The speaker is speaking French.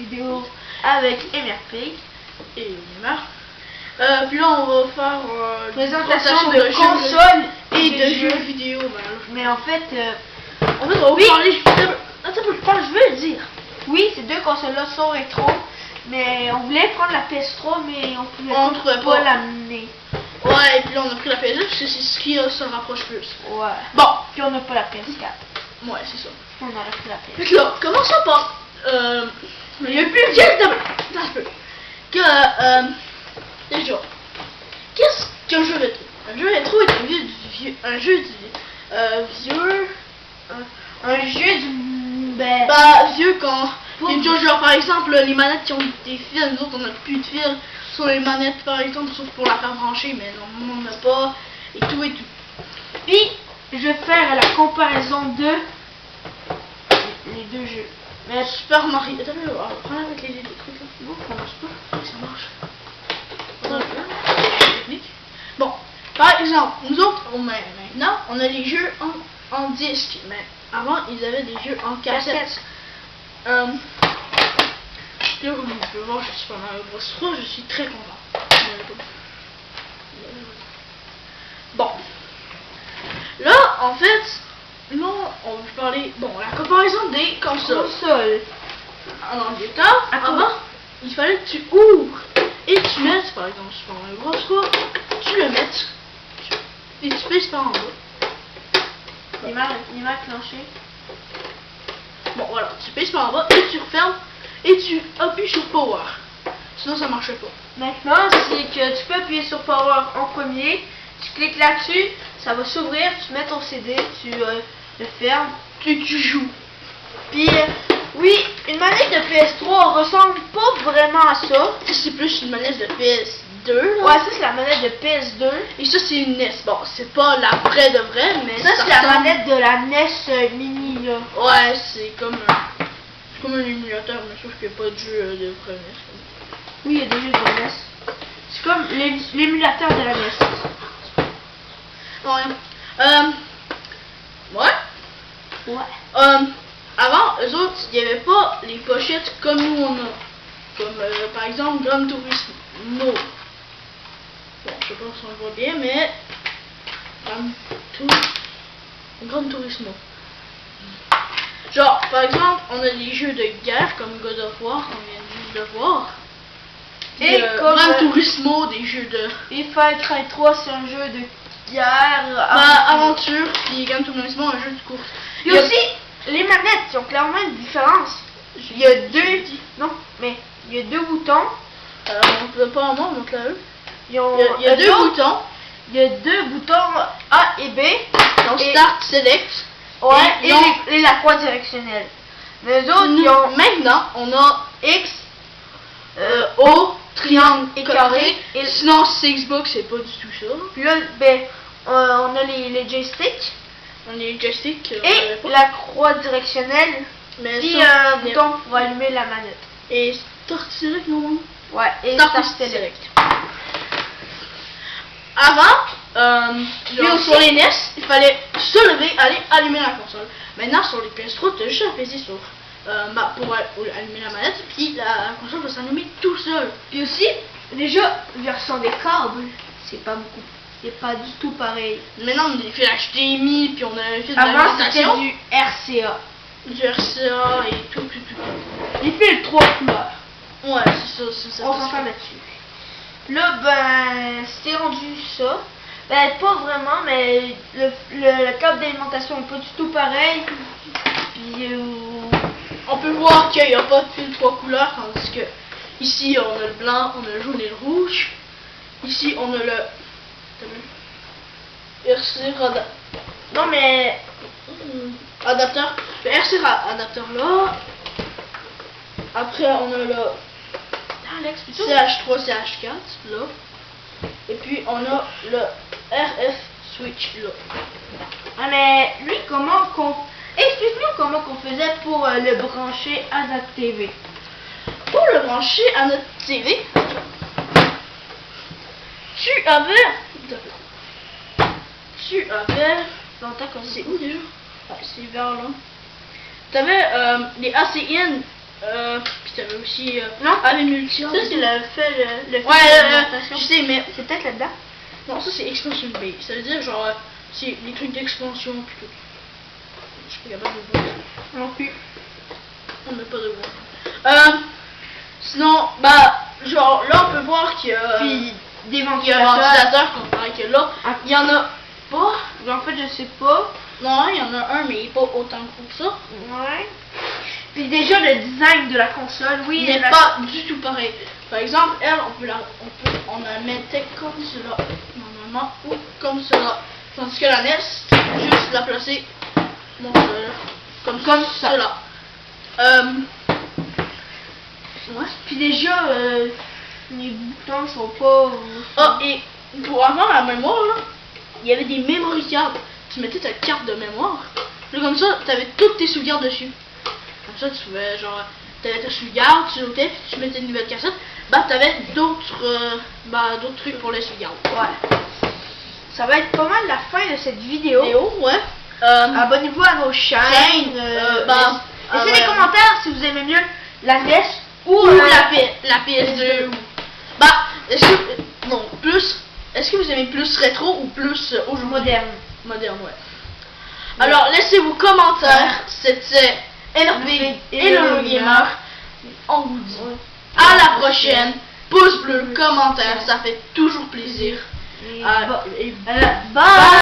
vidéo avec MRP et Neymar. Puis là on va faire présentation de consoles et de jeux vidéo. Voilà. Mais en fait, on va vous parler. Attends, je veux le dire. Oui, ces deux consoles-là sont rétro, mais on voulait prendre la PS3, mais on pouvait pas l'amener. Ouais, et puis là on a pris la PS2 parce que c'est ce qui se rapproche plus. Ouais. Bon. Puis on n'a pas la PS4. Ouais, c'est ça. On aurait pris la PS4. Donc là, commençons par le plus vieux de que déjà, qu'est-ce qu'un jeu rétro? Un jeu rétro est un jeu vieux quand il y a genre par exemple les manettes qui ont des fils, nous autres on n'a plus de fils sur les manettes par exemple, sauf pour la faire brancher, mais non on n'a pas, et tout. Puis je vais faire la comparaison de les deux jeux. Mais Super Mario, attends, prends avec les trucs là. Non, ça marche pas. Ça marche. Bon, par exemple, nous autres, maintenant, on a les jeux en disque, mais avant, ils avaient des jeux en cassette. Là, comme vous pouvez voir, je suis pas Mario Bros 3, je suis très content. Bon, là, en fait, là, on va parler, la comparaison des consoles. Alors, en temps, avant, il fallait que tu ouvres et tu mettes, par exemple, Super Mario Bros 3, tu le mettes et tu pèses par en bas. Il m'a clenché. Bon, voilà, tu pèses par en bas et tu refermes et tu appuies sur Power. Sinon, ça marche pas. Maintenant, c'est que tu peux appuyer sur Power en premier, tu cliques là-dessus, ça va s'ouvrir, tu mets ton CD, tu le fermes, Tu joues. Puis, oui, une manette de PS3 ressemble pas vraiment à ça. C'est plus une manette de PS2. Là. Ouais, ça c'est la manette de PS2. Et ça c'est une NES. Bon, c'est pas la vraie de vraie, mais ça c'est la manette de la NES mini là. Ouais, c'est comme un émulateur, mais sauf qu'il n'y a pas de jeu de vraie NES. Oui, il y a des jeux de la NES. C'est comme l'émulateur de la NES. Ouais. Ouais. Avant, eux autres, il n'y avait pas les pochettes comme nous on a. Comme par exemple Gran Turismo. Bon, je sais pas si on le voit bien, mais Gran Turismo. Genre, par exemple, on a des jeux de guerre comme God of War, qu'on vient juste de voir. Et comme Gran Turismo, des jeux de... Et Far Cry 3, c'est un jeu de guerre, aventure, puis Gran Turismo, un jeu de course. Il y a aussi les manettes qui ont clairement une différence. Il y a deux... Non, mais il y a deux boutons. On peut pas en voir, on monte là eux. Il y a deux boutons. Il y a deux boutons A et B. Donc Start, Select. Ouais, et la croix directionnelle. Les autres, maintenant, on a X, O, triangle et carré. Et sinon, c'est Xbox, c'est pas du tout ça. Puis là, on a les joysticks. On a les joysticks. Et la croix directionnelle. Puis un bouton pour allumer la manette. Et Start, Select, non? Ouais, et Start, Select. Avant, sur les NES, il fallait se lever, aller allumer la console. Maintenant, sur les PS3, tu as juste à peser sur pour allumer la manette, puis la console va s'allumer tout seul. Puis aussi, déjà, version des câbles, c'est pas beaucoup. C'est pas du tout pareil. Maintenant, on a des fils HDMI, puis on a des fils avant, c'était du RCA. Du RCA et tout. Les fils 3 couleurs. Ouais, c'est ça. On s'en fait là-dessus. Là, c'était rendu ça. Pas vraiment, mais le câble d'alimentation n'est pas du tout pareil. Puis, on peut voir qu'il n'y a pas de fil 3 couleurs, tandis que ici on a le blanc, on a le jaune et le rouge. Ici on a le RC non mais adapteur. Le RC adapteur là. Après on a le CH3, CH4 là. Et puis on a le RF switch là. Ah mais lui explique-nous comment qu'on faisait pour le brancher à notre TV. Pour le brancher à notre TV, tu avais longtemps comme c'est où déjà? C'est vers là. Tu avais les ACN, puis tu avais aussi Non. avec multi. Ça, c'est le fait Ouais, d'alimentation. je sais, mais C'est peut-être là-dedans. non, ça c'est expansion base. Ça veut dire genre, c'est des trucs d'expansion plutôt. Je suis pas capable de voir. Non plus. On n'a pas de voir. Sinon, bah, genre là on peut voir qu'il y a, Puis des il y a un ventilateurs. ventilateur comparé que là. Ah. Il y en a pas. En fait, je sais pas. Non, il y en a un, mais il est pas autant gros que ça. Ouais. Puis déjà, le design de la console, oui. Il n'est pas du tout pareil. Par exemple, elle, on la mettait comme cela, normalement, ou comme cela. Tandis que la NES, juste la placer, bon, comme ça. cela. Ouais. Puis déjà, les boutons sont pas. Ah, et pour avoir la mémoire, là, il y avait des memory cards. Tu mettais ta carte de mémoire. Là, comme ça, tu avais toutes tes sauvegardes dessus. Comme ça, tu pouvais, genre, tu avais ta sauvegarde, tu notais, puis tu mettais une nouvelle cassette. Bah, tu avais d'autres trucs pour les sauvegardes. Ouais. Ça va être pas mal la fin de cette vidéo. Ouais. Abonnez-vous à nos chaînes. Laissez des commentaires si vous aimez mieux la NES ou la PS2. Bah, est-ce que vous aimez plus rétro ou plus aujourd'hui? Moderne, ouais. Alors, laissez vos commentaires. C'était NRP et le Gamer. On vous dit à la prochaine. Pouce bleu, commentaire, ça fait toujours plaisir. Bye.